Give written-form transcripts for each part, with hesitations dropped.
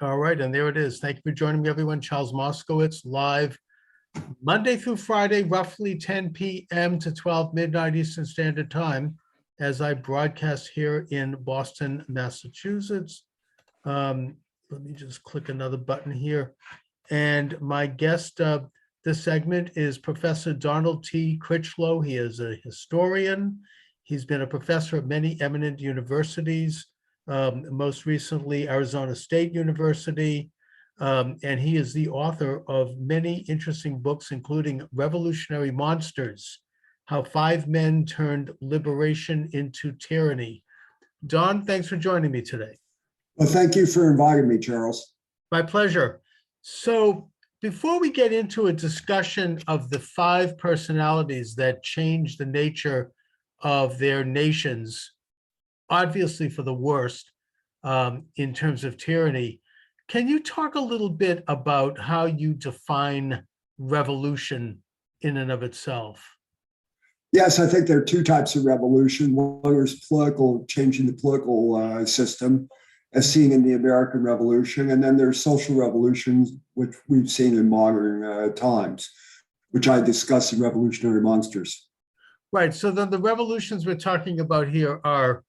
All right, and there it is. Thank you for joining me, everyone. Charles Moskowitz, live Monday through Friday, roughly 10 p.m. to 12 midnight Eastern Standard Time, as I broadcast here in Boston, Massachusetts. Let me just click another button here. And my guest this segment is Professor Donald T. Critchlow. He is a historian. He's been a professor at many eminent universities, most recently Arizona State University, and he is the author of many interesting books, including Revolutionary Monsters, How Five Men Turned Liberation into Tyranny. Don, thanks for joining me today. Well, thank you for inviting me, Charles. My pleasure. So before we get into a discussion of the five personalities that changed the nature of their nations, obviously for the worst, in terms of tyranny, can you talk a little bit about how you define revolution in and of itself? Yes, I think there are two types of revolution. One is political, changing the political system, as seen in the American Revolution, and then there's social revolutions, which we've seen in modern times, which I discuss in Revolutionary Monsters. Right. So then the revolutions we're talking about here are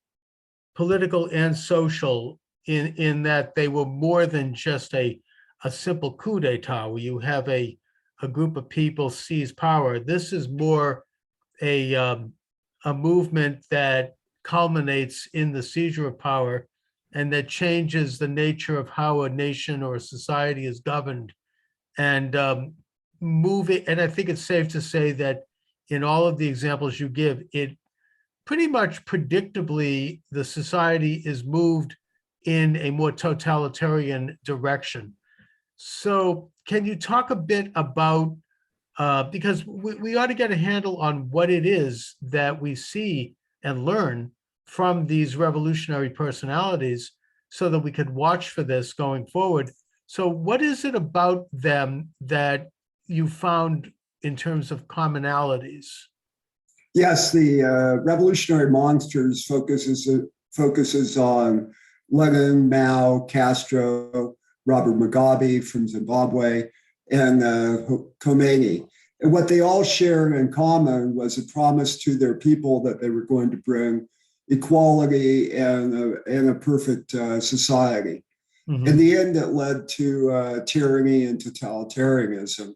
political and social in that they were more than just a simple coup d'etat where you have a group of people seize power. This is more a movement that culminates in the seizure of power and that changes the nature of how a nation or a society is governed. And moving, and I think it's safe to say that in all of the examples you give, it pretty much predictably, the society is moved in a more totalitarian direction. So can you talk a bit about, because we ought to get a handle on what it is that we see and learn from these revolutionary personalities so that we could watch for this going forward. So what is it about them that you found in terms of commonalities? Yes, the Revolutionary Monsters focuses on Lenin, Mao, Castro, Robert Mugabe from Zimbabwe, and Khomeini. And what they all shared in common was a promise to their people that they were going to bring equality and a perfect society. Mm-hmm. In the end, it led to tyranny and totalitarianism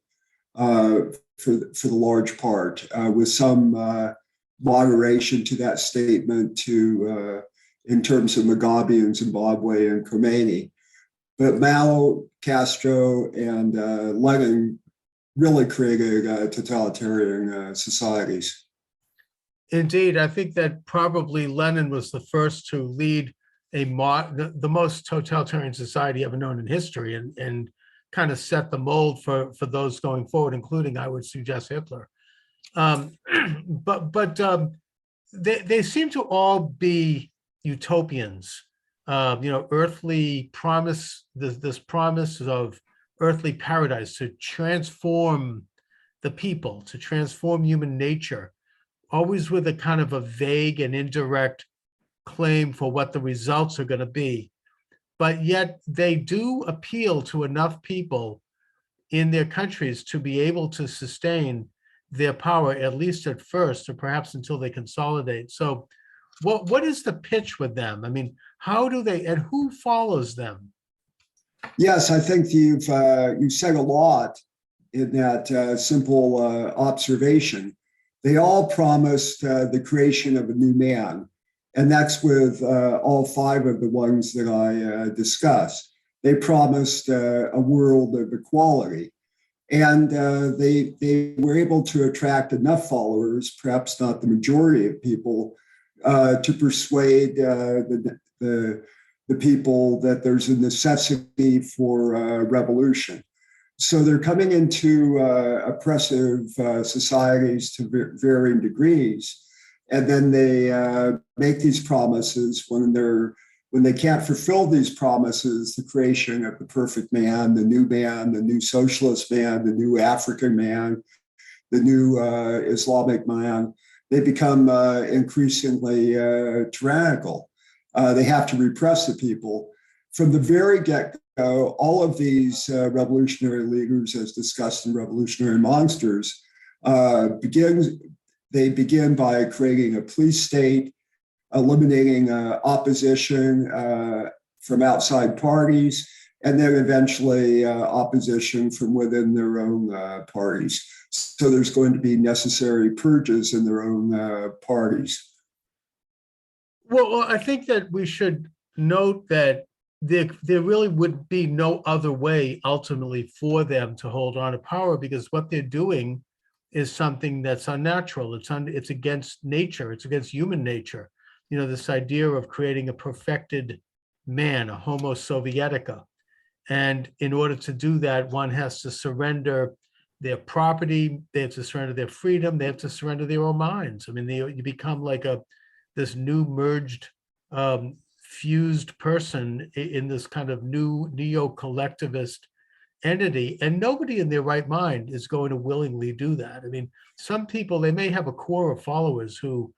for the large part, with some moderation to that statement in terms of Mugabe and Zimbabwe and Khomeini. But Mao, Castro, and Lenin really created totalitarian societies. Indeed, I think that probably Lenin was the first to lead the most totalitarian society ever known in history, and kind of set the mold for those going forward, including, I would suggest, Hitler. But they seem to all be utopians. Earthly promise, this promise of earthly paradise to transform the people, to transform human nature, always with a kind of a vague and indirect claim for what the results are going to be. But yet they do appeal to enough people in their countries to be able to sustain their power, at least at first, or perhaps until they consolidate. So what is the pitch with them? I mean, how do they, and who follows them? Yes, I think you've said a lot in that simple observation. They all promised the creation of a new man. And that's with all five of the ones that I discussed. They promised a world of equality. And they were able to attract enough followers, perhaps not the majority of people, to persuade the people that there's a necessity for revolution. So they're coming into oppressive societies to varying degrees. And then they make these promises when they can't fulfill these promises, the creation of the perfect man, the new socialist man, the new African man, the new Islamic man, they become increasingly tyrannical. They have to repress the people. From the very get-go, all of these revolutionary leaders, as discussed in Revolutionary Monsters, begin by creating a police state, eliminating opposition from outside parties, and then eventually opposition from within their own parties. So there's going to be necessary purges in their own parties. Well, I think that we should note that there really would be no other way ultimately for them to hold on to power, because what they're doing is something that's unnatural. It's against nature. It's against human nature. You know, this idea of creating a perfected man, a Homo Sovietica. And in order to do that, one has to surrender their property, they have to surrender their freedom, they have to surrender their own minds. I mean, you become like this new merged, fused person in this kind of new neo-collectivist entity, and nobody in their right mind is going to willingly do that. I mean, some people, they may have a core of followers who,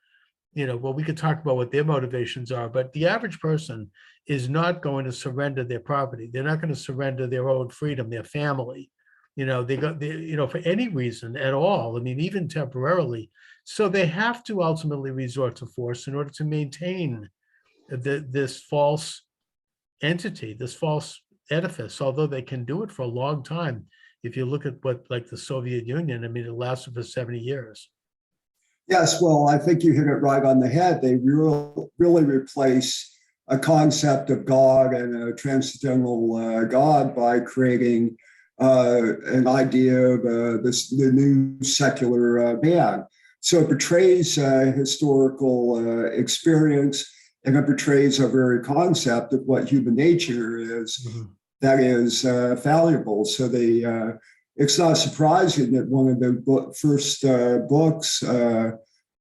well, we could talk about what their motivations are, but the average person is not going to surrender their property. They're not going to surrender their own freedom, their family, for any reason at all. I mean, even temporarily. So they have to ultimately resort to force in order to maintain this false entity, this false edifice, although they can do it for a long time. If you look at what, like the Soviet Union, I mean, it lasted for 70 years. Yes, well, I think you hit it right on the head. They really replace a concept of God and a transcendental God by creating an idea of the new secular man. So it betrays historical experience, and it betrays our very concept of what human nature is, that is fallible. So it's not surprising that one of the first books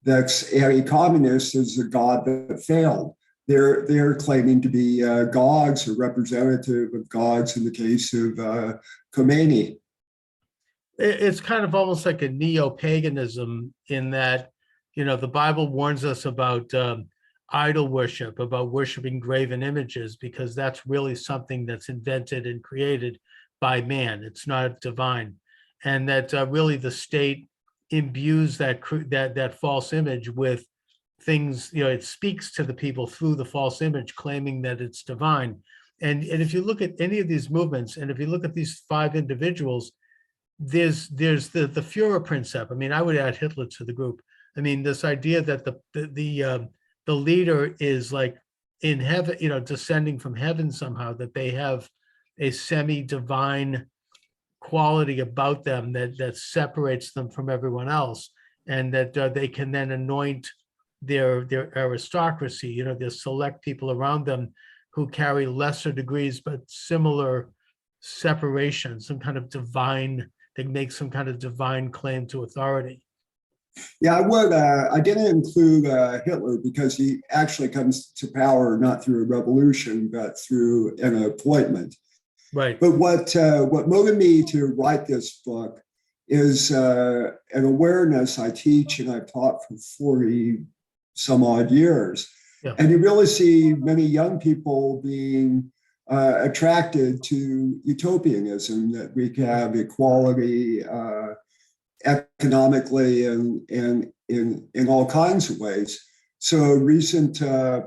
that's anti-communist is a God that failed. They're claiming to be gods or representative of gods in the case of Khomeini. It's kind of almost like a neo-paganism in that, the Bible warns us about idol worship, about worshiping graven images, because that's really something that's invented and created by man. It's not divine. And that really the state imbues that false image with things, it speaks to the people through the false image, claiming that it's divine. And if you look at any of these movements, and if you look at these 5 individuals, there's the Führer principle. I mean, I would add Hitler to the group. I mean, this idea that the leader is like in heaven, descending from heaven somehow, that they have a semi-divine quality about them that separates them from everyone else, and that they can then anoint their aristocracy, their select people around them who carry lesser degrees but similar separation, some kind of divine, they make some kind of divine claim to authority. Yeah, I would. I didn't include Hitler because he actually comes to power not through a revolution, but through an appointment. Right. But what motivated me to write this book is an awareness I teach and I've taught for 40 some odd years. Yeah. And you really see many young people being attracted to utopianism, that we can have equality economically and in all kinds of ways. So a recent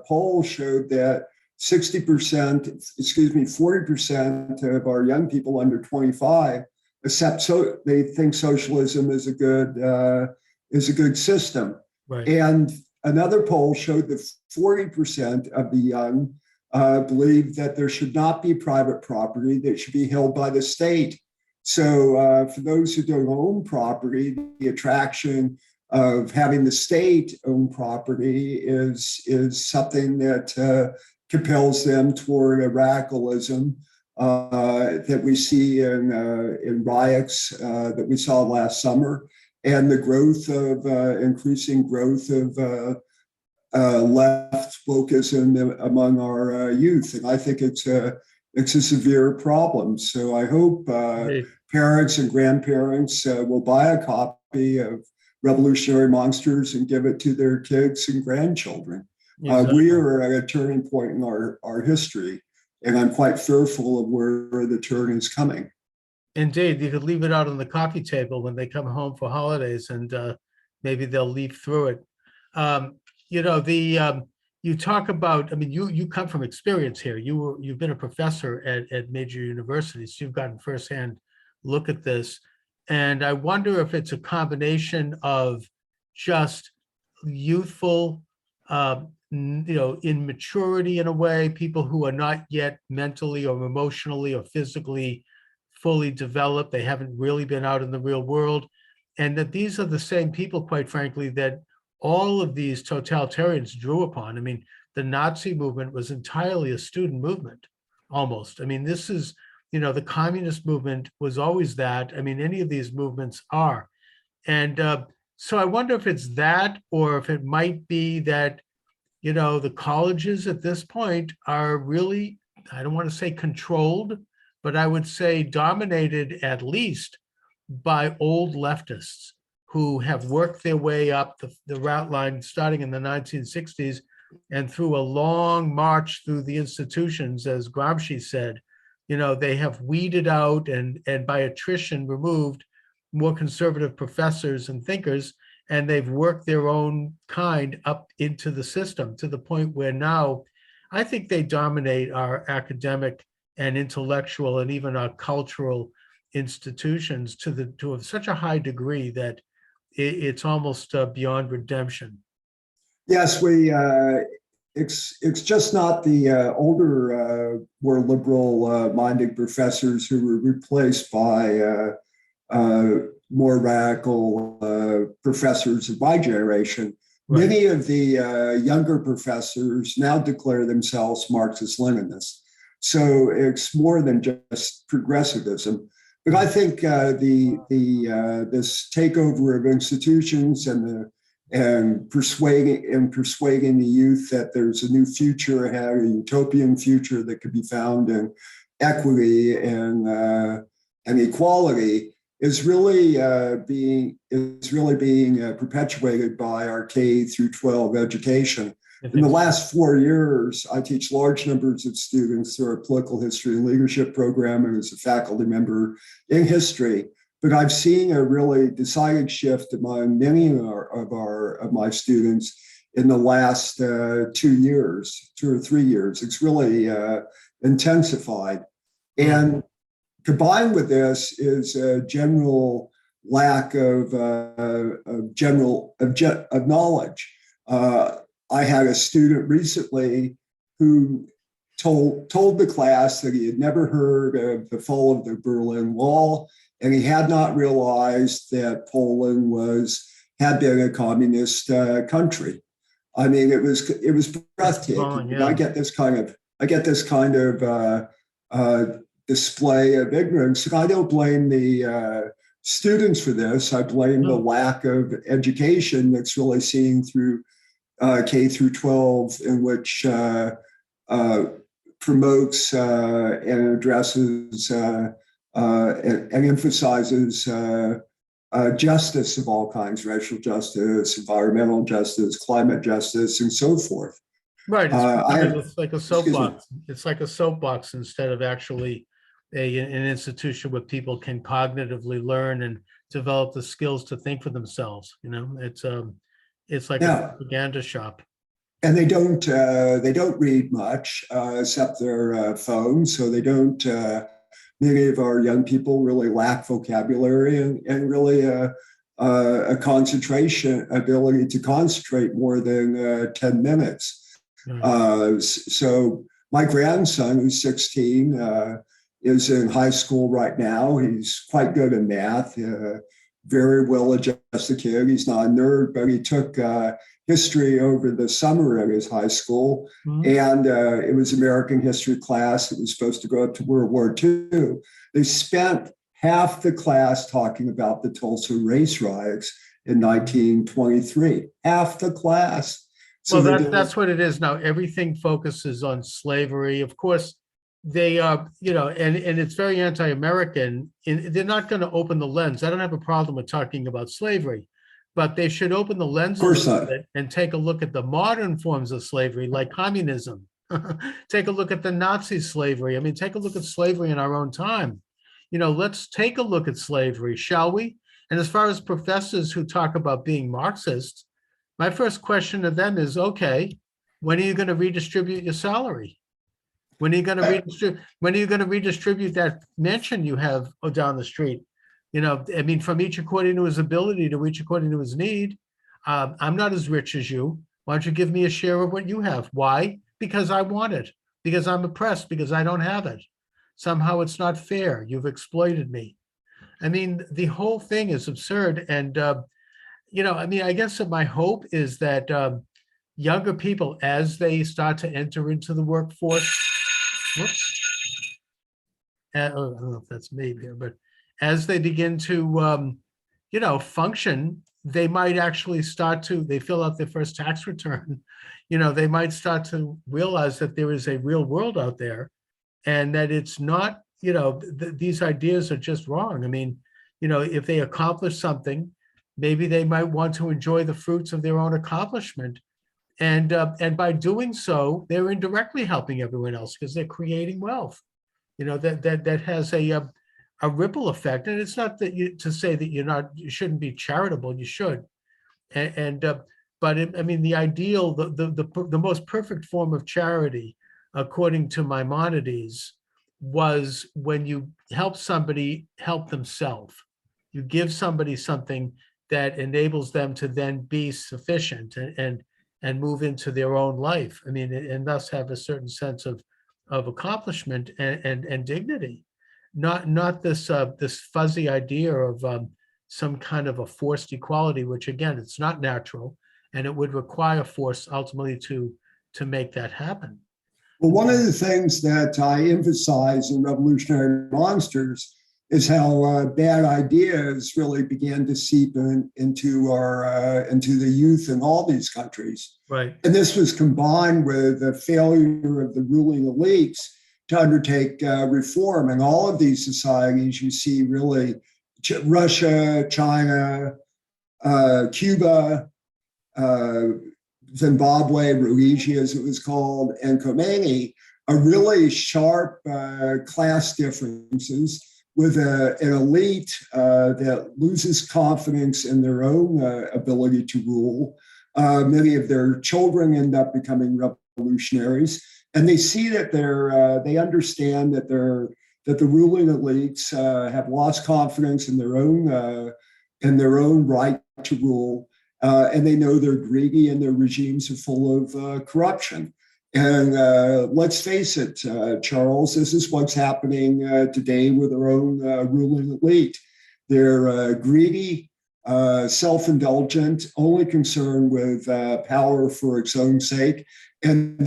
poll showed that 40% of our young people under 25 they think socialism is a good system. Right. And another poll showed that 40% of the young believe that there should not be private property, that should be held by the state. So for those who don't own property, the attraction of having the state own property is something that compels them toward a radicalism that we see in riots that we saw last summer, and the growth of increasing growth of left wokeism among our youth. And I think it's a severe problem. So I hope parents and grandparents will buy a copy of Revolutionary Monsters and give it to their kids and grandchildren. Exactly. We are at a turning point in our history. And I'm quite fearful of where the turn is coming. Indeed, you could leave it out on the coffee table when they come home for holidays, and maybe they'll leaf through it. You know, you talk about, I mean, you come from experience here. You've been a professor at major universities. So you've gotten firsthand look at this. And I wonder if it's a combination of just youthful, you know, immaturity in a way, people who are not yet mentally or emotionally or physically fully developed. They haven't really been out in the real world. And that these are the same people, quite frankly, that all of these totalitarians drew upon. I mean, the Nazi movement was entirely a student movement, almost. I mean, this is, you know, the communist movement was always that. I mean, any of these movements are. And so I wonder if it's that, or if it might be that, you know, the colleges at this point are really, I don't want to say controlled, but I would say dominated at least by old leftists who have worked their way up the route line starting in the 1960s and through a long march through the institutions, as Gramsci said. You know, they have weeded out and by attrition removed more conservative professors and thinkers, and they've worked their own kind up into the system to the point where now I think they dominate our academic and intellectual and even our cultural institutions to such a high degree that it's almost beyond redemption. Yes, it's just not the more liberal minded professors who were replaced by more radical professors of my generation. Right. Many of the younger professors now declare themselves Marxist-Leninists. So it's more than just progressivism. But I think this takeover of institutions and persuading the youth that there's a new future ahead, a utopian future that could be found in equity and equality is really being perpetuated by our K through 12 education. In the last 4 years, I teach large numbers of students through our political history and leadership program and as a faculty member in history. But I've seen a really decided shift among many of my students in the last 2 years, 2 or 3 years. It's really intensified. And combined with this is a general lack of knowledge. I had a student recently who told the class that he had never heard of the fall of the Berlin Wall, and he had not realized that Poland had been a communist country. I mean, it was breathtaking. Yeah. I get this kind of display of ignorance, and I don't blame the students for this. I blame the lack of education that's really seen through K through 12, in which promotes and addresses and emphasizes justice of all kinds, racial justice, environmental justice, climate justice, and so forth. Right. It's like a soapbox. It's like a soapbox instead of actually an institution where people can cognitively learn and develop the skills to think for themselves. You know, it's like a propaganda shop. And they don't read much except their phones. So they don't. Many of our young people really lack vocabulary and really a concentration ability to concentrate more than 10 minutes. So my grandson, who's 16, is in high school right now. He's quite good in math. Very well-adjusted kid. He's not a nerd, but he took history over the summer at his high school. And it was American history class. It was supposed to go up to World War II. They spent half the class talking about the Tulsa race riots in 1923. Half the class. So that's what it is now. Everything focuses on slavery. Of course, they are, you know, and it's very anti-American. They're not going to open the lens. I don't have a problem with talking about slavery, but they should open the lens a little bit and take a look at the modern forms of slavery, like communism, Take a look at the Nazi slavery. I mean, take a look at slavery in our own time. Let's take a look at slavery, shall we? And as far as professors who talk about being Marxist, my first question to them is, okay, when are you going to redistribute your salary? When are you going to redistribute that mansion you have down the street? I mean, from each according to his ability to each according to his need. I'm not as rich as you. Why don't you give me a share of what you have? Why? Because I want it. Because I'm oppressed. Because I don't have it. Somehow it's not fair. You've exploited me. I mean, the whole thing is absurd. And I mean, I guess that my hope is that younger people, as they start to enter into the workforce, whoops, I don't know if that's me here, but as they begin to, function, they might actually they fill out their first tax return. They might start to realize that there is a real world out there and that it's not, these ideas are just wrong. I mean, if they accomplish something, maybe they might want to enjoy the fruits of their own accomplishment. And by doing so, they're indirectly helping everyone else because they're creating wealth. That has a ripple effect. And it's not that to say that you shouldn't be charitable. You should. But I mean, the ideal, the most perfect form of charity, according to Maimonides, was when you help somebody help themselves. You give somebody something that enables them to then be sufficient and move into their own life. I mean, and thus have a certain sense of accomplishment and dignity, not this this fuzzy idea of some kind of a forced equality, which again, it's not natural, and it would require force ultimately to make that happen. Well, one of the things that I emphasize in Revolutionary Monsters is how bad ideas really began to seep into the youth in all these countries. Right. And this was combined with the failure of the ruling elites to undertake reform. In all of these societies, you see really Russia, China, Cuba, Zimbabwe, Rhodesia, as it was called, and Khomeini, are really sharp class differences with an elite that loses confidence in their own ability to rule. Many of their children end up becoming revolutionaries, and they see that they understand that the ruling elites have lost confidence in their own right to rule. And they know they're greedy and their regimes are full of corruption. And let's face it, Charles, this is what's happening today with our own ruling elite. They're greedy, self-indulgent, only concerned with power for its own sake, and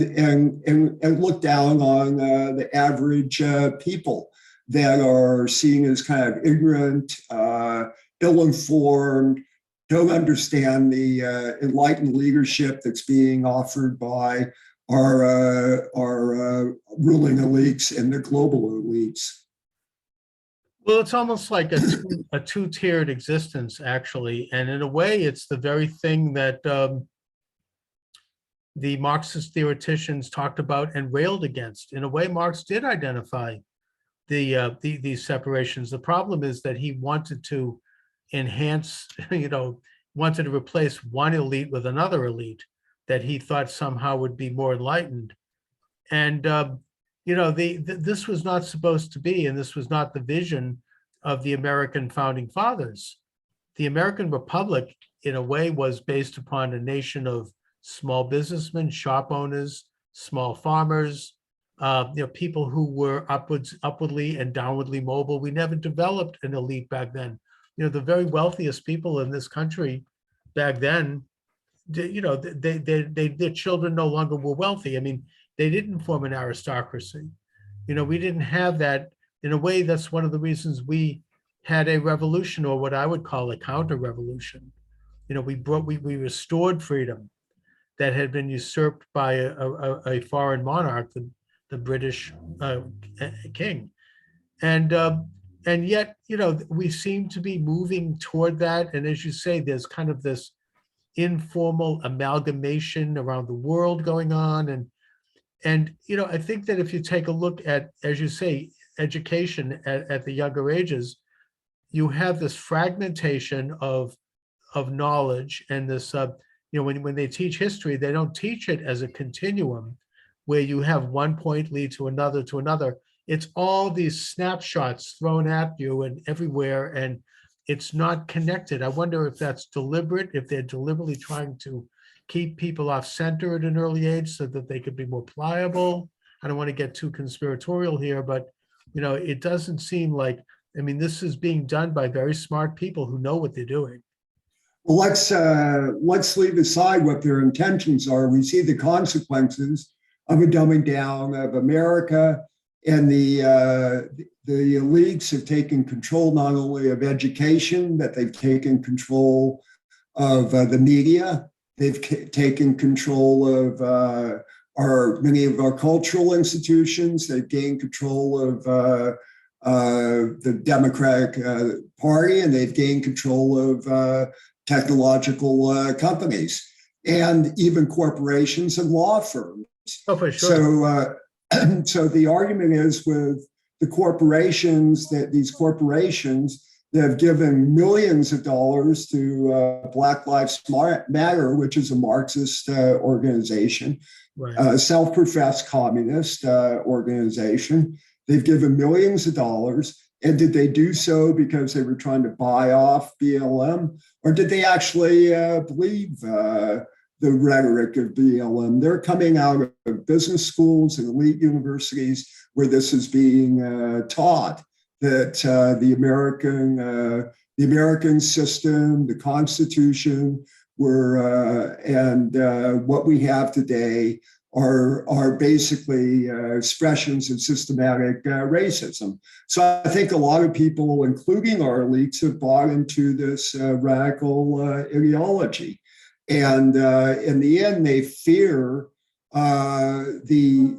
look down on the average people that are seen as kind of ignorant, ill-informed, don't understand the enlightened leadership that's being offered by our ruling elites and the global elites. Well, it's almost like a two-tiered existence, actually. And in a way, it's the very thing that the Marxist theoreticians talked about and railed against. In a way, Marx did identify these separations. The problem is that he wanted to enhance, wanted to replace one elite with another elite that he thought somehow would be more enlightened. And, this was not supposed to be, and this was not the vision of the American founding fathers. The American Republic, in a way, was based upon a nation of small businessmen, shop owners, small farmers, people who were upwardly and downwardly mobile. We never developed an elite back then. The very wealthiest people in this country back then, their children no longer were wealthy. I mean, they didn't form an aristocracy. We didn't have that. In a way, that's one of the reasons we had a revolution, or what I would call a counter-revolution. We restored freedom that had been usurped by a foreign monarch, the British king. And yet, we seem to be moving toward that. And as you say, there's kind of this informal amalgamation around the world going on. And, I think that if you take a look at, as you say, education at the younger ages, you have this fragmentation of knowledge and this, when they teach history, they don't teach it as a continuum where you have one point lead to another to another. It's all these snapshots thrown at you and everywhere, and it's not connected. I wonder if that's deliberate, if they're deliberately trying to keep people off center at an early age so that they could be more pliable. I don't want to get too conspiratorial here, but it doesn't seem like, this is being done by very smart people who know what they're doing. Well, let's leave aside what their intentions are. We see the consequences of a dumbing down of America, and the elites have taken control not only of education, but they've taken control of the media. They've taken control of many of our cultural institutions. They've gained control of the Democratic Party, and they've gained control of technological companies, and even corporations and law firms. Oh, for sure. So the argument is with the corporations, that these corporations that have given millions of dollars to Black Lives Matter, which is a Marxist organization, right. Self-professed communist organization. They've given millions of dollars. And did they do so because they were trying to buy off BLM? Or did they actually believe the rhetoric of BLM? They're coming out of business schools and elite universities where this is being taught, that the American system, the Constitution, and what we have today are basically expressions of systematic racism. So I think a lot of people, including our elites, have bought into this radical ideology. And in the end, they fear the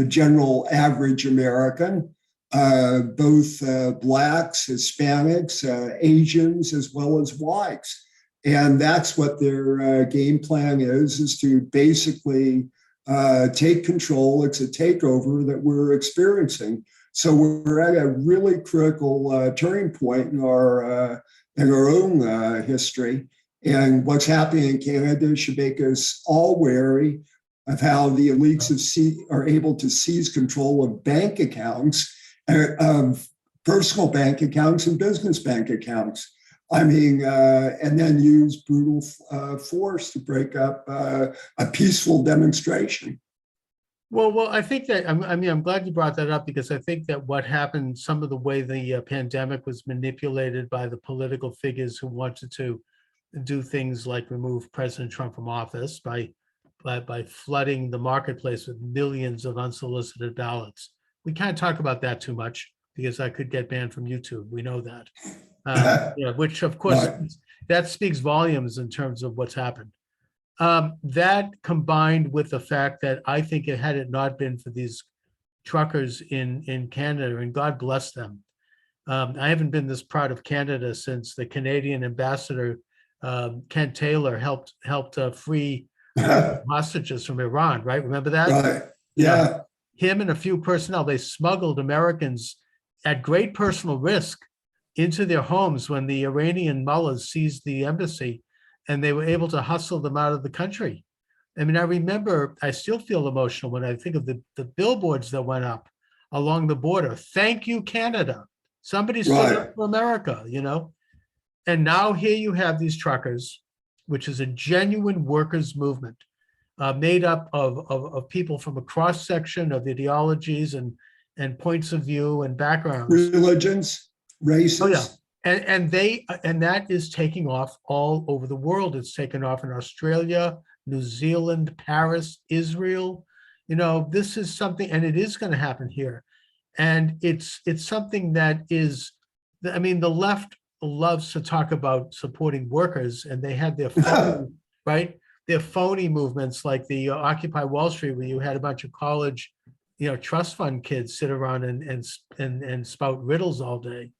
general average American, both Blacks, Hispanics, Asians, as well as whites. And that's what their game plan is to basically take control. It's a takeover that we're experiencing. So we're at a really critical turning point in our own history. And what's happening in Canada should make us all wary of how the elites are able to seize control of bank accounts, of personal bank accounts and business bank accounts. And then use brutal force to break up a peaceful demonstration. Well, I think that, I'm glad you brought that up, because I think that what happened, some of the way the pandemic was manipulated by the political figures who wanted to do things like remove President Trump from office by flooding the marketplace with millions of unsolicited ballots. We can't talk about that too much because I could get banned from YouTube. We know that. Which of course, right, that speaks volumes in terms of what's happened. That combined with the fact that I think had it not been for these truckers in Canada, and God bless them. I haven't been this proud of Canada since the Canadian ambassador, Ken Taylor, helped free hostages from Iran, right? Remember that? Right. Yeah. Him and a few personnel, they smuggled Americans at great personal risk into their homes when the Iranian mullahs seized the embassy, and they were able to hustle them out of the country. I remember, I still feel emotional when I think of the billboards that went up along the border. Thank you, Canada. Somebody stood up for America, And now here you have these truckers, which is a genuine workers' movement, made up of people from a cross section of ideologies and points of view and backgrounds. Religions. Races. Oh, yeah. And that is taking off all over the world. It's taken off in Australia, New Zealand, Paris, Israel. This is something, and it is going to happen here. And it's something that is, the left loves to talk about supporting workers, and they had their phony, right? Their phony movements like the Occupy Wall Street, where you had a bunch of college, trust fund kids sit around and spout riddles all day.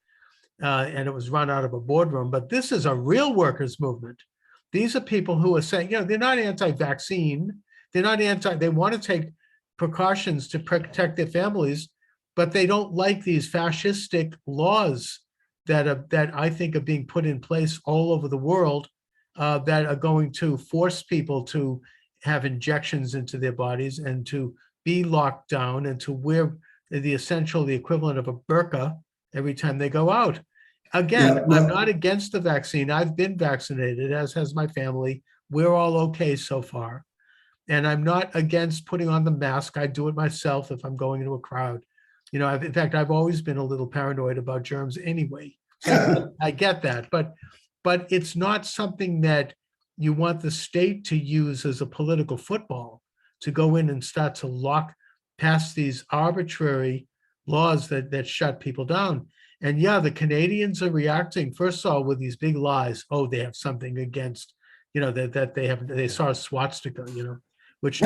And it was run out of a boardroom. But this is a real workers' movement. These are people who are saying, they're not anti-vaccine. they're not anti, they want to take precautions to protect their families, but they don't like these fascistic laws that I think are being put in place all over the world, that are going to force people to have injections into their bodies and to be locked down and to wear the equivalent of a burqa every time they go out. Again, Yeah, I'm well, not against the vaccine. I've been vaccinated, as has my family. We're all okay so far. And I'm not against putting on the mask. I do it myself if I'm going into a crowd. In fact, I've always been a little paranoid about germs anyway. So I get that, but it's not something that you want the state to use as a political football to go in and start to lock past these arbitrary laws that shut people down. And yeah, the Canadians are reacting, first of all, with these big lies. Oh, they have something against, that they saw a swastika, which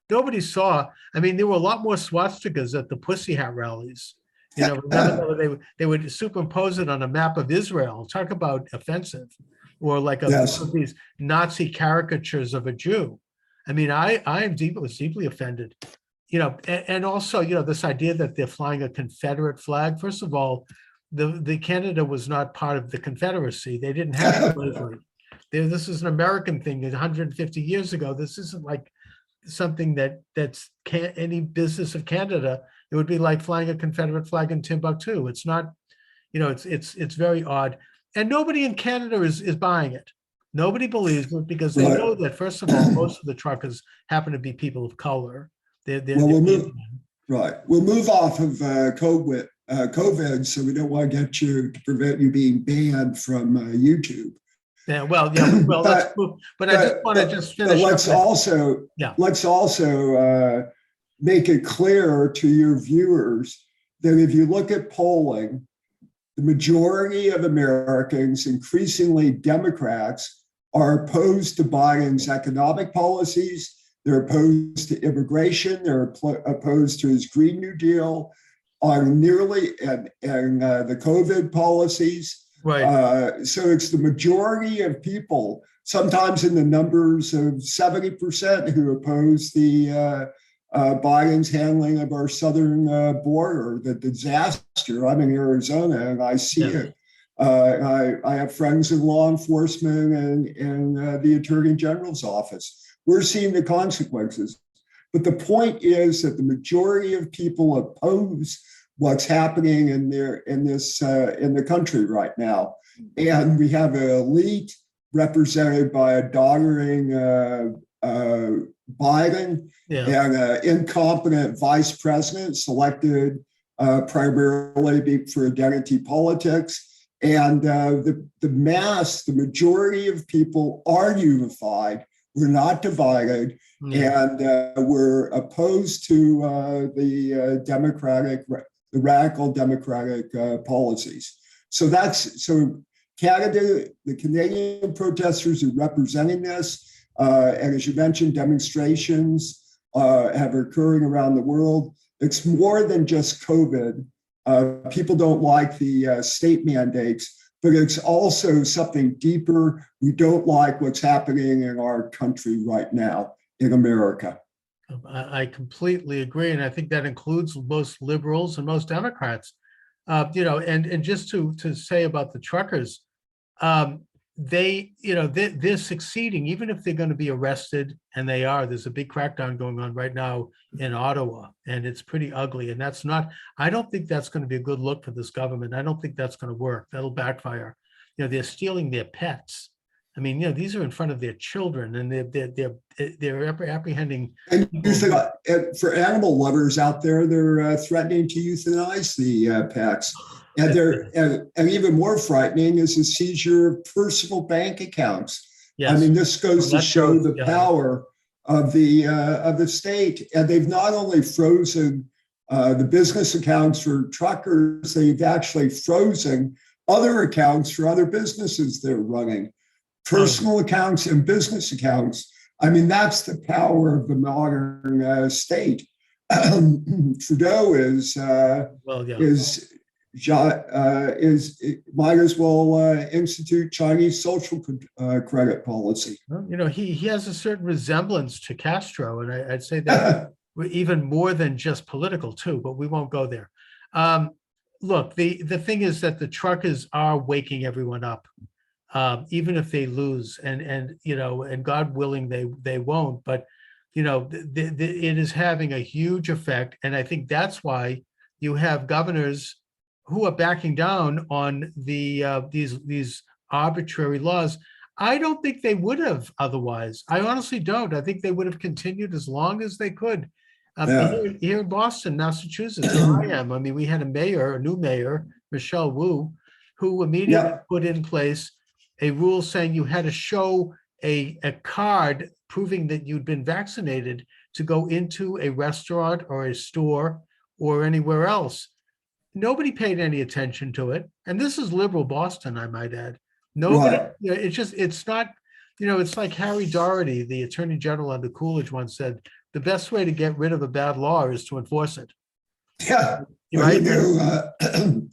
nobody saw. I mean, there were a lot more swastikas at the Pussy Hat rallies. Remember they would superimpose it on a map of Israel. Talk about offensive, or like yes. one of these Nazi caricatures of a Jew. I mean, was deeply offended. And also, this idea that they're flying a Confederate flag. First of all, the Canada was not part of the Confederacy. They didn't have slavery. This is an American thing. 150 years ago, this isn't like something that's any business of Canada. It would be like flying a Confederate flag in Timbuktu. It's not, it's very odd. And nobody in Canada is buying it. Nobody believes it because they know that, first of all, most of the truckers happen to be people of color. We'll move off of COVID, so we don't want to get you to prevent you being banned from YouTube. Yeah, let's move. But I just want to just finish. Let's also make it clear to your viewers that if you look at polling, the majority of Americans, increasingly Democrats, are opposed to Biden's economic policies. They're opposed to immigration. They're opposed to his Green New Deal, on nearly and the COVID policies. Right. So it's the majority of people, sometimes in the numbers of 70%, who oppose the Biden's handling of our southern border, the disaster. I'm in Arizona and I see it. I have friends in law enforcement and the Attorney General's office. We're seeing the consequences. But the point is that the majority of people oppose what's happening in the country right now. And we have an elite represented by a doddering Biden and an incompetent vice president selected primarily for identity politics. And the majority of people are unified. We're not divided, and we're opposed to the radical democratic policies. So Canada, the Canadian protesters are representing this, and as you mentioned, demonstrations have occurring around the world. It's more than just COVID. People don't like the state mandates, but it's also something deeper. We don't like what's happening in our country right now in America. I completely agree. And I think that includes most liberals and most Democrats. And just to say about the truckers, they're succeeding, even if they're going to be arrested, and they are. There's a big crackdown going on right now in Ottawa, and it's pretty ugly. And I don't think that's going to be a good look for this government. I don't think that's going to work. That'll backfire. They're stealing their pets. I mean, these are in front of their children, and they're apprehending. And for animal lovers out there, they're threatening to euthanize the pets. And even more frightening is the seizure of personal bank accounts. Yes. I mean, this goes to show the power of the state. And they've not only frozen the business accounts for truckers, they've actually frozen other accounts for other businesses they're running. Personal accounts and business accounts. I mean, that's the power of the modern state. Trudeau is might as well institute Chinese social credit policy. Well, he has a certain resemblance to Castro, and I'd say that even more than just political too, but we won't go there. Look, the thing is that the truckers are waking everyone up, even if they lose, and God willing, they won't. But it is having a huge effect, and I think that's why you have governors who are backing down on these arbitrary laws. I don't think they would have otherwise. I honestly don't. I think they would have continued as long as they could. Yeah. Here in Boston, Massachusetts, where I am, I mean, we had a new mayor, Michelle Wu, who immediately Yeah. put in place a rule saying you had to show a card proving that you'd been vaccinated to go into a restaurant or a store or anywhere else. Nobody paid any attention to it. And this is liberal Boston, I might add. Nobody, Right. it's not, it's like Harry Doherty, the attorney general under Coolidge once said, the best way to get rid of a bad law is to enforce it. Yeah. Right?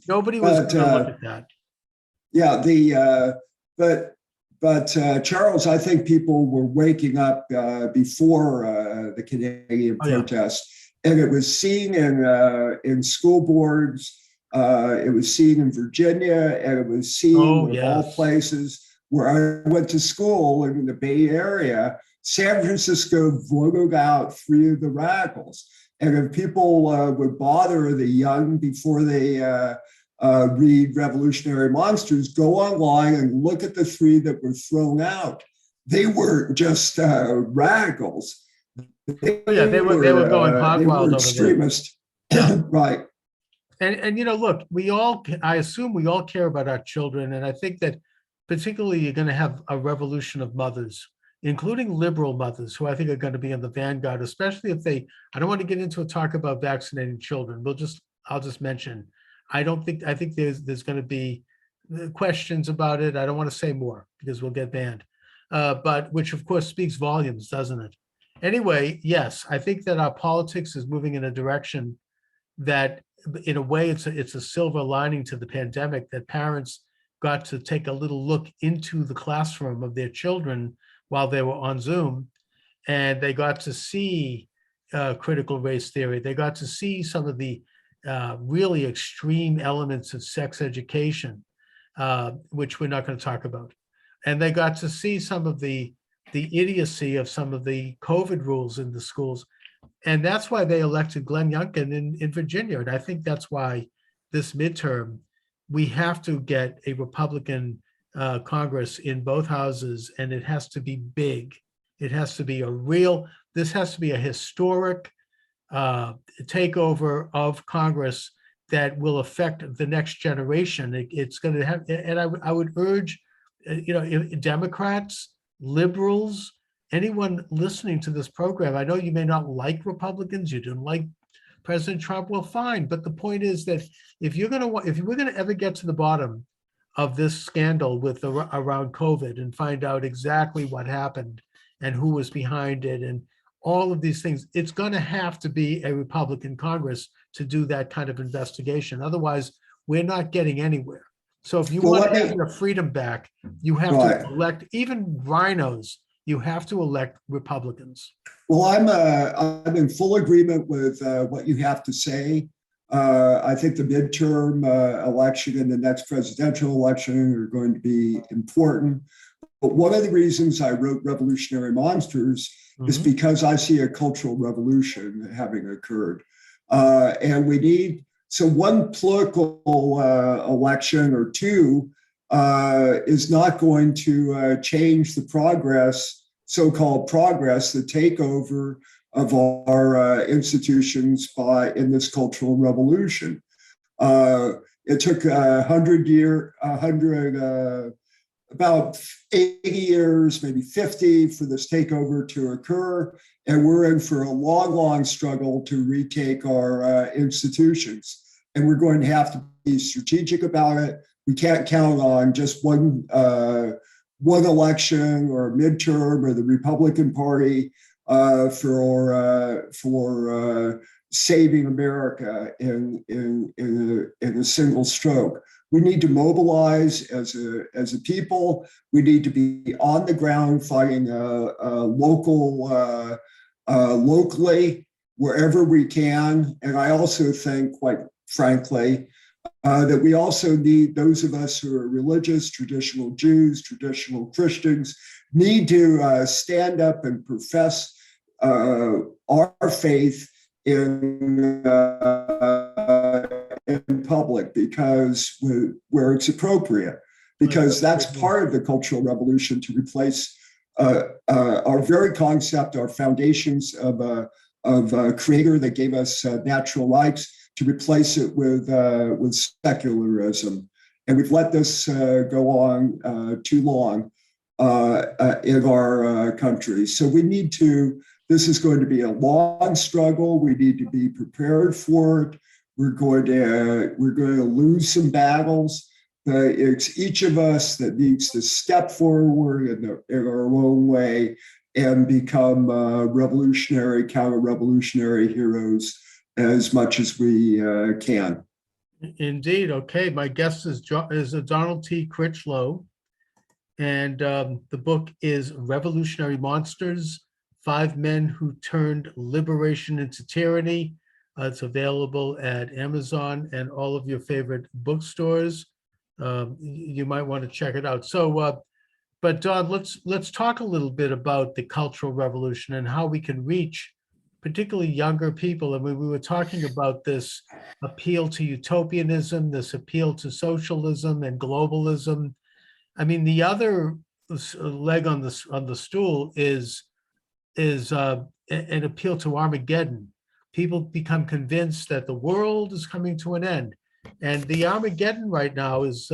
Nobody was going to look at that. Yeah. But Charles, I think people were waking up before the Canadian protest. And it was seen in school boards, it was seen in Virginia, and it was seen in all places where I went to school in the Bay Area. San Francisco voted out 3 of the radicals. And if people would bother the young before they read Revolutionary Monsters, go online and look at the 3 that were thrown out. They weren't just radicals. They were going hog wild over there. Yeah. Right. And look, I assume we all care about our children. And I think that particularly you're going to have a revolution of mothers, including liberal mothers, who I think are going to be in the vanguard, especially if I don't want to get into a talk about vaccinating children. I'll just mention, I think there's going to be questions about it. I don't want to say more because we'll get banned, but which of course speaks volumes, doesn't it? Anyway, yes, I think that our politics is moving in a direction that, in a way, it's a silver lining to the pandemic, that parents got to take a little look into the classroom of their children while they were on Zoom, and they got to see critical race theory. They got to see some of the really extreme elements of sex education, which we're not going to talk about. And they got to see some of the idiocy of some of the COVID rules in the schools. And that's why they elected Glenn Youngkin in Virginia. And I think that's why this midterm, we have to get a Republican Congress in both houses, and it has to be big. It has to be this has to be a historic takeover of Congress that will affect the next generation. It's going to have, and I would urge, Democrats, liberals, anyone listening to this program, I know you may not like Republicans, you didn't like President Trump, well, fine. But the point is that if we're going to ever get to the bottom of this scandal around COVID and find out exactly what happened and who was behind it and all of these things, it's going to have to be a Republican Congress to do that kind of investigation. Otherwise, we're not getting anywhere. So if you want to get your freedom back, you have to elect, even rhinos, you have to elect Republicans. Well, I'm in full agreement with what you have to say. I think the midterm election and the next presidential election are going to be important. But one of the reasons I wrote Revolutionary Monsters is because I see a cultural revolution having occurred. And we need, so one political election or two is not going to change the progress, so-called progress, the takeover of our institutions in this cultural revolution. It took about 80 years, maybe 50, for this takeover to occur. And we're in for a long, long struggle to retake our institutions. And we're going to have to be strategic about it. We can't count on just one election or midterm or the Republican Party for saving America in a single stroke. We need to mobilize as a people. We need to be on the ground fighting locally wherever we can. And I also think, quite frankly, that we also need those of us who are religious, traditional Jews, traditional Christians, need to stand up and profess our faith in public, because where it's appropriate, because that's part of the Cultural Revolution, to replace our very concept, our foundations of a creator that gave us natural rights, to replace it with secularism. And we've let this go on too long in our country. So we need to, this is going to be a long struggle. We need to be prepared for it. We're going to lose some battles, but it's each of us that needs to step forward in our own way and become revolutionary, counter-revolutionary heroes as much as we can. Indeed. Okay. My guest is Donald T. Critchlow, and the book is Revolutionary Monsters: 5 Men Who Turned Liberation into Tyranny. It's available at Amazon and all of your favorite bookstores. You might want to check it out. So, but Don, let's talk a little bit about the Cultural Revolution and how we can reach particularly younger people. I mean, we were talking about this appeal to utopianism, this appeal to socialism and globalism. I mean, the other leg on the stool is an appeal to Armageddon. People become convinced that the world is coming to an end, and the Armageddon right now is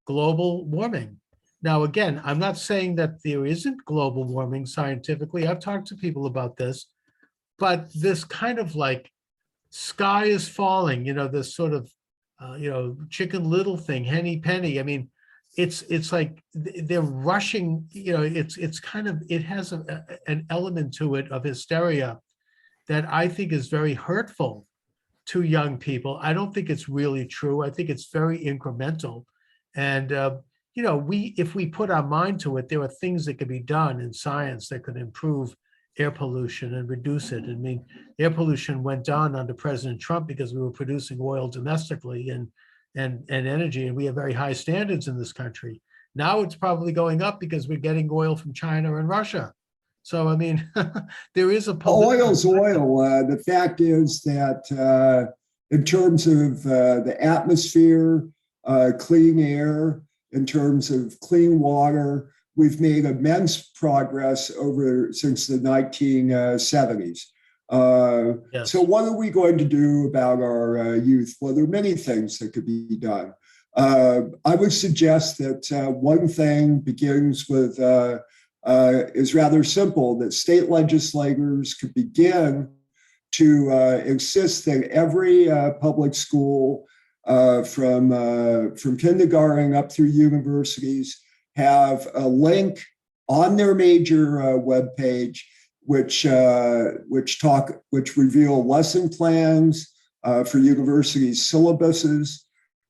global warming. Now, again, I'm not saying that there isn't global warming scientifically. I've talked to people about this, but this kind of like sky is falling, this sort of, Chicken Little thing, henny penny. I mean, it's like they're rushing, it's kind of, it has an element to it of hysteria that I think is very hurtful to young people. I don't think it's really true. I think it's very incremental. And, if we put our mind to it, there are things that could be done in science that could improve air pollution and reduce it. I mean, air pollution went down under President Trump because we were producing oil domestically and energy, and we have very high standards in this country. Now it's probably going up because we're getting oil from China and Russia. So, I mean, there is a oil's oil. The fact is that in terms of the atmosphere, clean air, in terms of clean water, we've made immense progress since the 1970s. Yes. So what are we going to do about our youth? Well, there are many things that could be done. I would suggest that one thing begins with is rather simple, that state legislators could begin to insist that every public school from kindergarten up through universities have a link on their major webpage which reveal lesson plans for universities' syllabuses,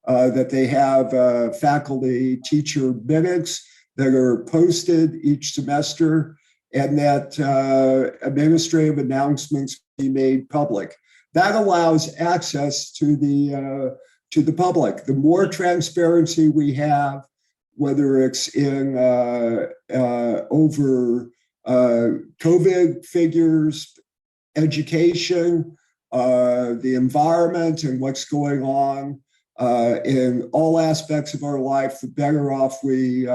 that they have faculty teacher minutes that are posted each semester, and that administrative announcements be made public. That allows access to the public. The more transparency we have, whether it's in over COVID figures, education, the environment, and what's going on in all aspects of our life, the better off we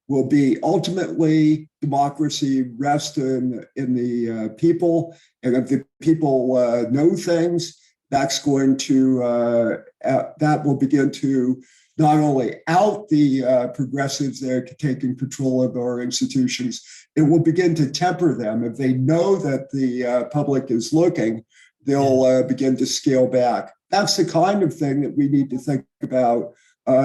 will be. Ultimately, democracy rests in the people, and if the people know things, that's going to that will begin to not only out the progressives that are taking control of our institutions, it will begin to temper them. If they know that the public is looking, they'll begin to scale back. That's the kind of thing that we need to think about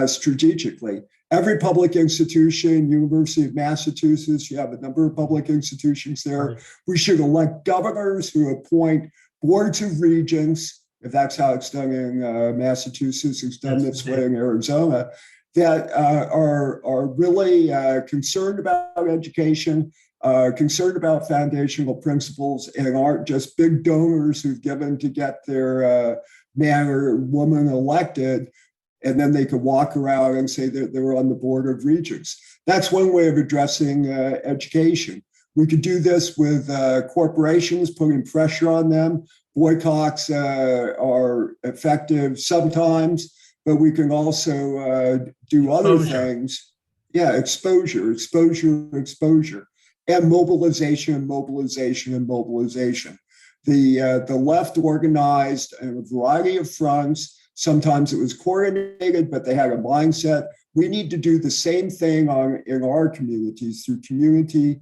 strategically. Every public institution, University of Massachusetts, you have a number of public institutions there. Right. We should elect governors who appoint boards of regents, if that's how it's done in Massachusetts, it's done this way in Arizona, that are really concerned about education, concerned about foundational principles, and aren't just big donors who've given to get their man or woman elected, and then they could walk around and say that they were on the board of regents. That's one way of addressing education. We could do this with corporations, putting pressure on them. Boycotts are effective sometimes, but we can also do other things. Yeah, exposure, and mobilization. The left organized in a variety of fronts. Sometimes it was coordinated, but they had a mindset. We need to do the same thing in our communities through community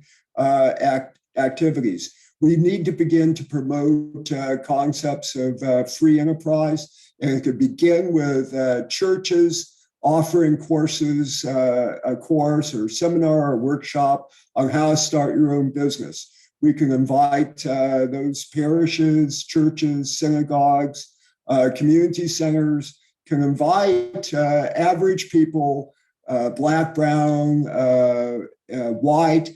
activities. We need to begin to promote concepts of free enterprise, and it could begin with churches offering courses, a course or seminar or workshop on how to start your own business. We can invite those parishes, churches, synagogues, community centers, can invite average people, Black, brown, white,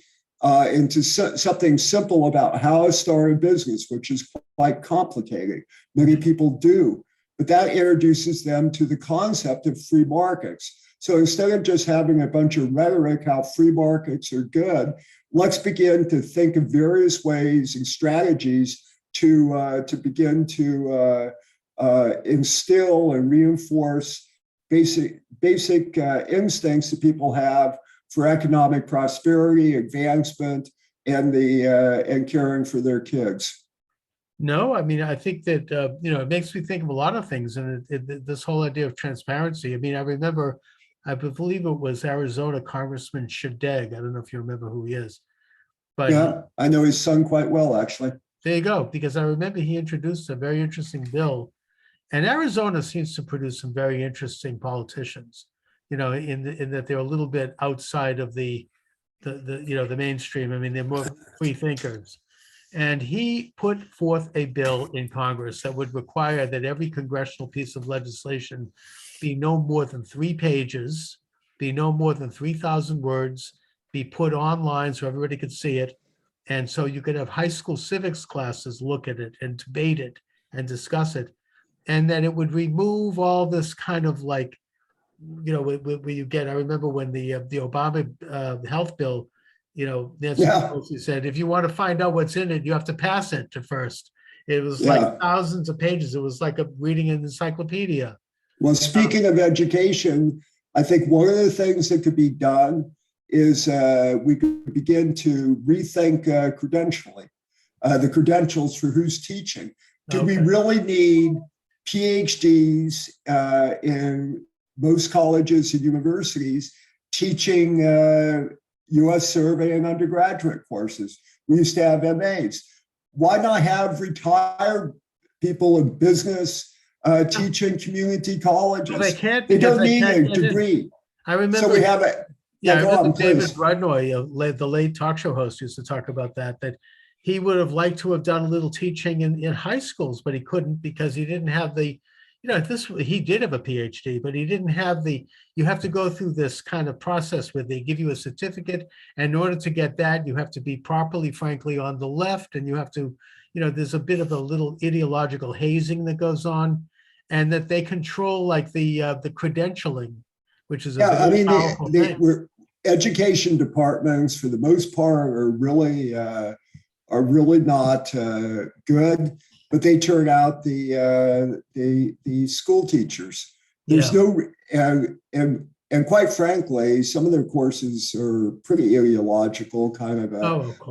into something simple about how to start a business, which is quite complicated. Many people do, but that introduces them to the concept of free markets. So instead of just having a bunch of rhetoric, how free markets are good, let's begin to think of various ways and strategies to begin to instill and reinforce basic instincts that people have for economic prosperity, advancement, and caring for their kids. No, I mean, I think that, it makes me think of a lot of things. And this whole idea of transparency. I mean, I remember, I believe it was Arizona Congressman Shadegg. I don't know if you remember who he is. But yeah, I know his son quite well, actually. There you go, because I remember he introduced a very interesting bill. And Arizona seems to produce some very interesting politicians, in that they're a little bit outside of the mainstream. I mean, they're more free thinkers. And he put forth a bill in Congress that would require that every congressional piece of legislation be no more than 3 pages, be no more than 3,000 words, be put online so everybody could see it. And so you could have high school civics classes look at it and debate it and discuss it. And that it would remove all this kind of where you get, I remember when the Obama health bill, Nancy Pelosi said, if you want to find out what's in it, you have to pass it to first. It was like thousands of pages. It was like reading an encyclopedia. Well, speaking of education, I think one of the things that could be done is we could begin to rethink credentialing, the credentials for who's teaching. Do we really need PhDs in most colleges and universities teaching U.S. survey and undergraduate courses? We used to have MAs. Why not have retired people in business teaching community colleges? Well, they can't. They don't need a degree. I remember. So we have it. Yeah, I remember David Rudnoy, the late talk show host, used to talk about that he would have liked to have done a little teaching in high schools, but he couldn't because he didn't have he did have a PhD, but he didn't have you have to go through this kind of process where they give you a certificate. And in order to get that, you have to be properly, frankly, on the left. And you have to, there's a bit of a little ideological hazing that goes on, and that they control the credentialing, which is powerful thing. Education departments, for the most part, are really not good, but they turn out the school teachers. There's and quite frankly, some of their courses are pretty ideological, kind of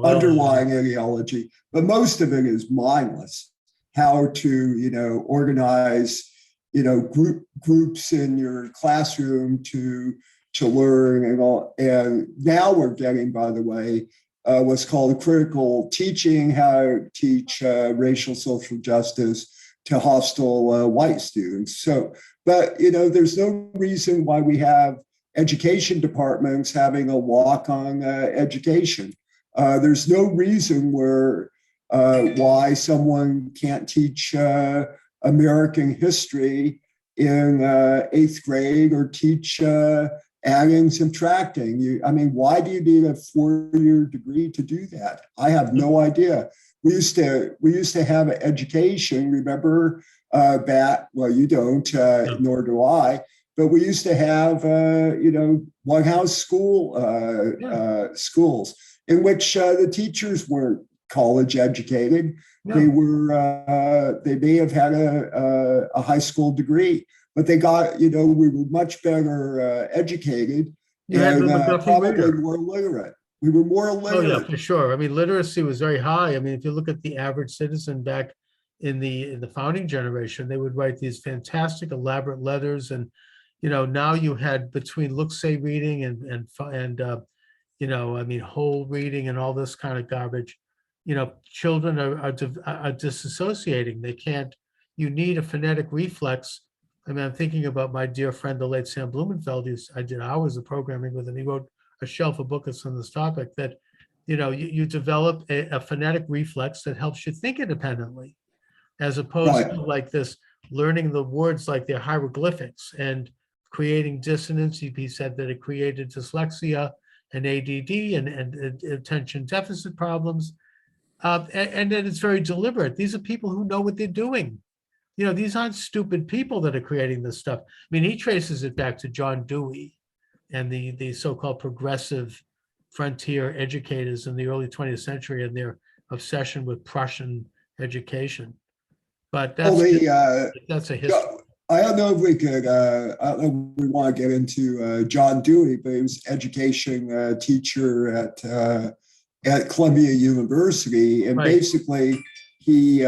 underlying ideology, but most of it is mindless. How to organize groups in your classroom to learn and all. And now we're getting, by the way, what's called critical teaching, how to teach racial social justice to hostile white students. So, but there's no reason why we have education departments having a walk on education. There's no reason where why someone can't teach American history in eighth grade or teach adding, subtracting. I mean, why do you need a 4-year degree to do that? I have no idea. We used to have an education. Remember back? Well, you don't, nor do I. But we used to have, one house schools in which the teachers weren't college educated. Yeah. They may have had a high school degree, but they got, we were much better educated and probably more literate. We were more literate. Oh yeah, for sure. I mean, literacy was very high. I mean, if you look at the average citizen back in the founding generation, they would write these fantastic, elaborate letters, and now you had between look-say reading and I mean, whole reading and all this kind of garbage. Children are disassociating. They can't. You need a phonetic reflex. I mean, I'm thinking about my dear friend, the late Sam Blumenfeld. I did hours of programming with him. He wrote a shelf of books on this topic that, you develop a phonetic reflex that helps you think independently, as opposed to like this learning the words like they're hieroglyphics and creating dissonance. He said that it created dyslexia and ADD and attention deficit problems. And then it's very deliberate. These are people who know what they're doing. These aren't stupid people that are creating this stuff. I mean, he traces it back to John Dewey and the so-called progressive frontier educators in the early 20th century and their obsession with Prussian education. But that's a history. I don't know if we could, I don't know if we want to get into John Dewey, but he was an education teacher at Columbia University. And basically he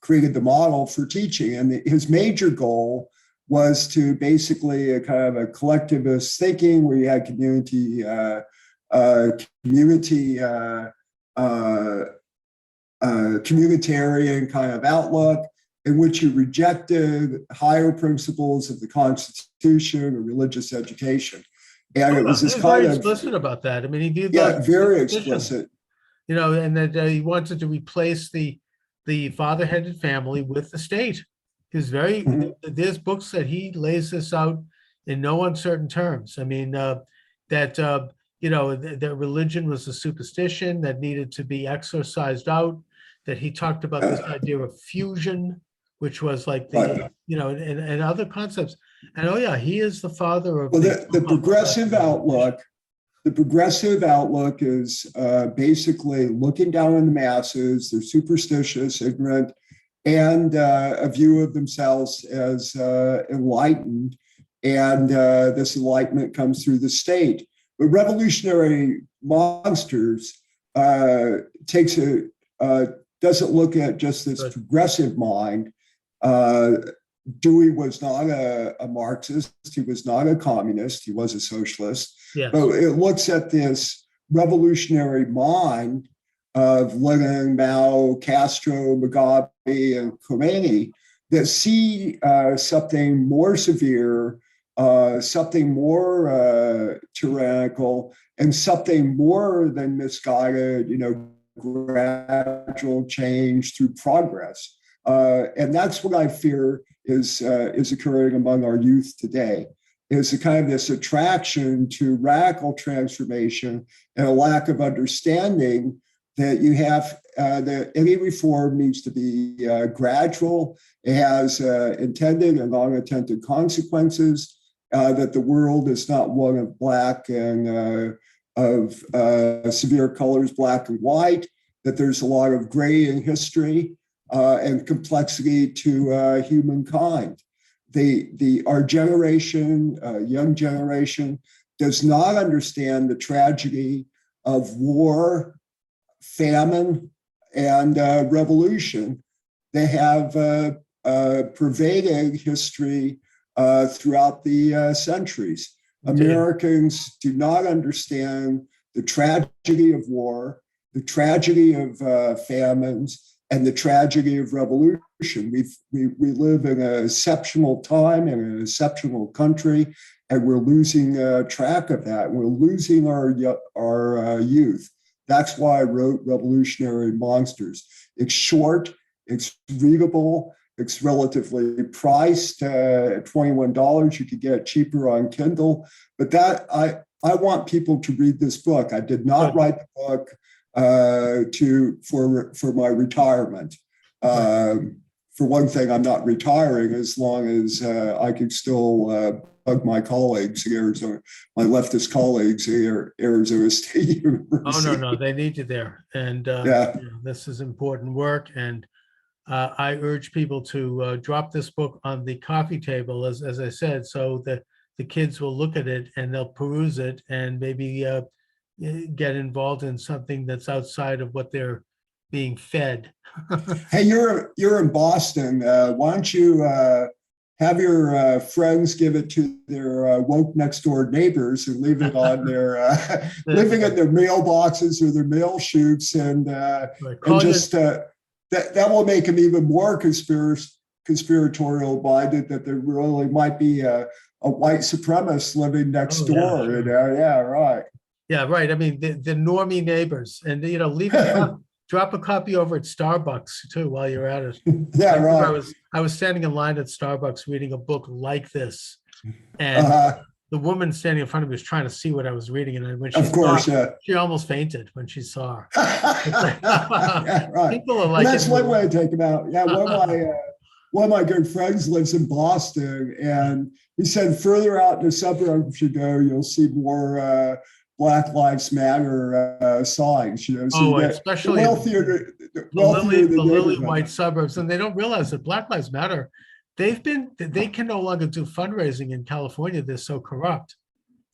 created the model for teaching. And his major goal was to basically a kind of a collectivist thinking where you had communitarian kind of outlook, in which you rejected higher principles of the Constitution or religious education. And it was this kind of explicit about that. I mean, he viewed that very explicit. And that he wanted to replace the father-headed family with the state. He's very. There's books that he lays this out in no uncertain terms. I mean, that religion was a superstition that needed to be exorcised out. That he talked about this idea of fusion, which was like and other concepts. And he is the father of the progressive outlook. The progressive outlook is basically looking down on the masses. They're superstitious, ignorant, and a view of themselves as enlightened. And this enlightenment comes through the state. But Revolutionary Monsters doesn't look at just this progressive mind. Dewey was not a Marxist. He was not a communist. He was a socialist. Yes. But it looks at this revolutionary mind of Lenin, Mao, Castro, Mugabe, and Khomeini that see something more severe, something more tyrannical, and something more than misguided, gradual change through progress. And that's what I fear is occurring among our youth today, is a kind of this attraction to radical transformation and a lack of understanding that you have, that any reform needs to be gradual. It has intended and unintended consequences, that the world is not one of black and of severe colors, black and white, that there's a lot of gray in history, and complexity to humankind. Our generation, young generation, does not understand the tragedy of war, famine, and revolution. They have pervaded history throughout the centuries. Americans do not understand the tragedy of war, the tragedy of famines, and the tragedy of revolution. We live in an exceptional time in an exceptional country, and we're losing track of that. We're losing our youth. That's why I wrote Revolutionary Monsters. It's short, it's readable, it's relatively priced at $21. You could get it cheaper on Kindle. But that I want people to read this book. I did not write the book for my retirement. For one thing, I'm not retiring as long as I can still bug my colleagues, my leftist colleagues here at Arizona State University. Oh, no, they need you there. And this is important work. And I urge people to drop this book on the coffee table, as I said, so that the kids will look at it and they'll peruse it and maybe get involved in something that's outside of what they're being fed. Hey, you're in Boston. Why don't you have your friends give it to their woke next door neighbors and leave it on their living in their mailboxes or their mail chutes, and just that will make them even more conspiratorial minded that there really might be a white supremacist living next door. Sure. Right. Yeah, right. I mean, the normie neighbors, and leave it. Drop a copy over at Starbucks too while you're at it. Right. I was standing in line at Starbucks reading a book like this, and the woman standing in front of me was trying to see what I was reading, and when she almost fainted when she saw. Right. People are like, that's one way to take them out. Yeah, one of my good friends lives in Boston, and he said further out in the suburbs you go, you'll see more Black Lives Matter signs, So especially the lily white suburbs, and they don't realize that Black Lives Matter. They can no longer do fundraising in California. They're so corrupt,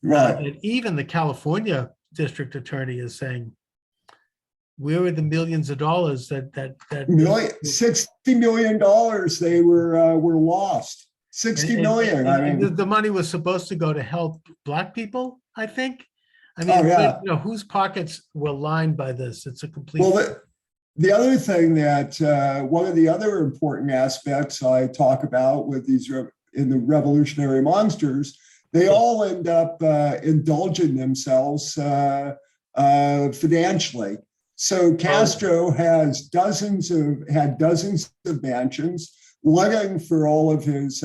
right? And even the California district attorney is saying, "Where are the millions of dollars that $60 million they were lost? 60 million. I mean, the money was supposed to go to help Black people, I think." I mean, whose pockets were lined by this? It's a complete. Well, the other thing that one of the other important aspects I talk about with these in the Revolutionary Monsters, they all end up indulging themselves financially. So Castro had dozens of mansions, living for all of his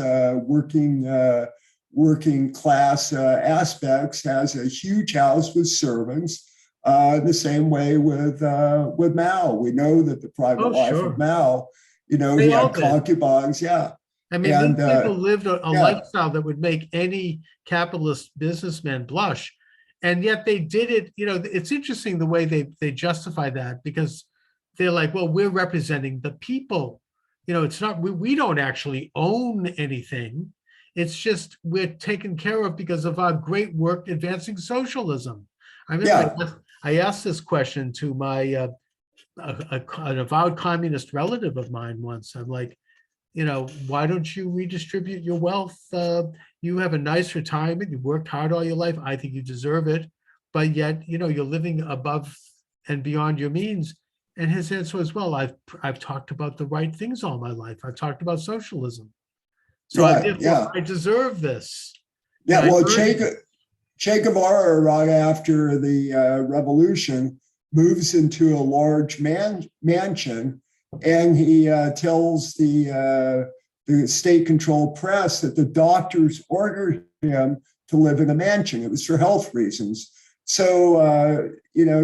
working class aspects, has a huge house with servants. The same way with Mao. We know that the private life of Mao, he had concubines. Yeah. I mean, these people lived a lifestyle that would make any capitalist businessman blush. And yet they did it. It's interesting the way they justify that, because they're like, well, we're representing the people. It's not, we don't actually own anything. It's just we're taken care of because of our great work advancing socialism. I mean, I asked this question to my an avowed communist relative of mine once. I'm like, why don't you redistribute your wealth? You have a nice retirement. You worked hard all your life. I think you deserve it. But yet, you're living above and beyond your means. And his answer was, well, I've talked about the right things all my life. I've talked about socialism. So I deserve this. Yeah, well, Che Guevara, right after the revolution, moves into a large mansion, and he tells the state-controlled press that the doctors ordered him to live in a mansion. It was for health reasons. So,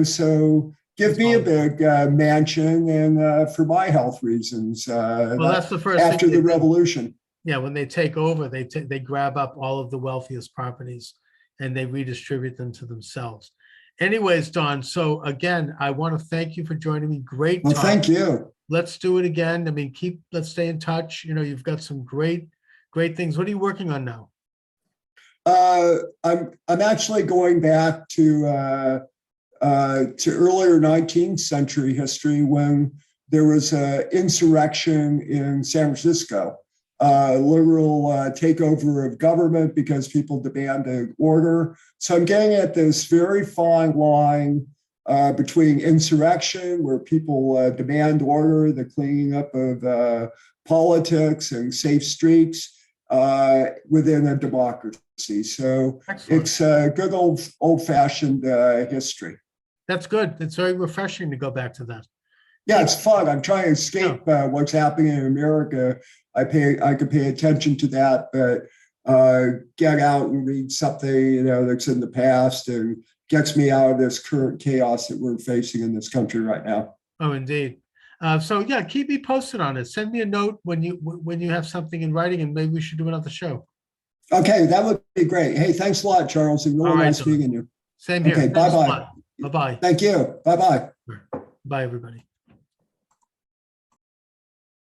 so give me a big mansion, and for my health reasons. That's the first after the revolution. Yeah, when they take over, they grab up all of the wealthiest properties and they redistribute them to themselves. Anyways, Don, so again, I want to thank you for joining me. Great talk. Well, thank you. Let's do it again. I mean, let's stay in touch. You've got some great things. What are you working on now? I'm actually going back to earlier 19th century history, when there was an insurrection in San Francisco. Liberal takeover of government because people demanded order. So I'm getting at this very fine line between insurrection, where people demand order, the cleaning up of politics and safe streets within a democracy. So Excellent. It's a good old-fashioned history. That's good. It's very refreshing to go back to that. Yeah, it's fun. I'm trying to escape what's happening in America. I could pay attention to that, but get out and read something, that's in the past and gets me out of this current chaos that we're facing in this country right now. Oh, indeed. So yeah, keep me posted on it. Send me a note when you have something in writing, and maybe we should do another show. Okay, that would be great. Hey, thanks a lot, Charles. And really All right, nice Don. meeting you. Same here. Okay, Thanks a bye-bye. lot. Bye-bye. Thank you. Bye-bye. Bye, everybody.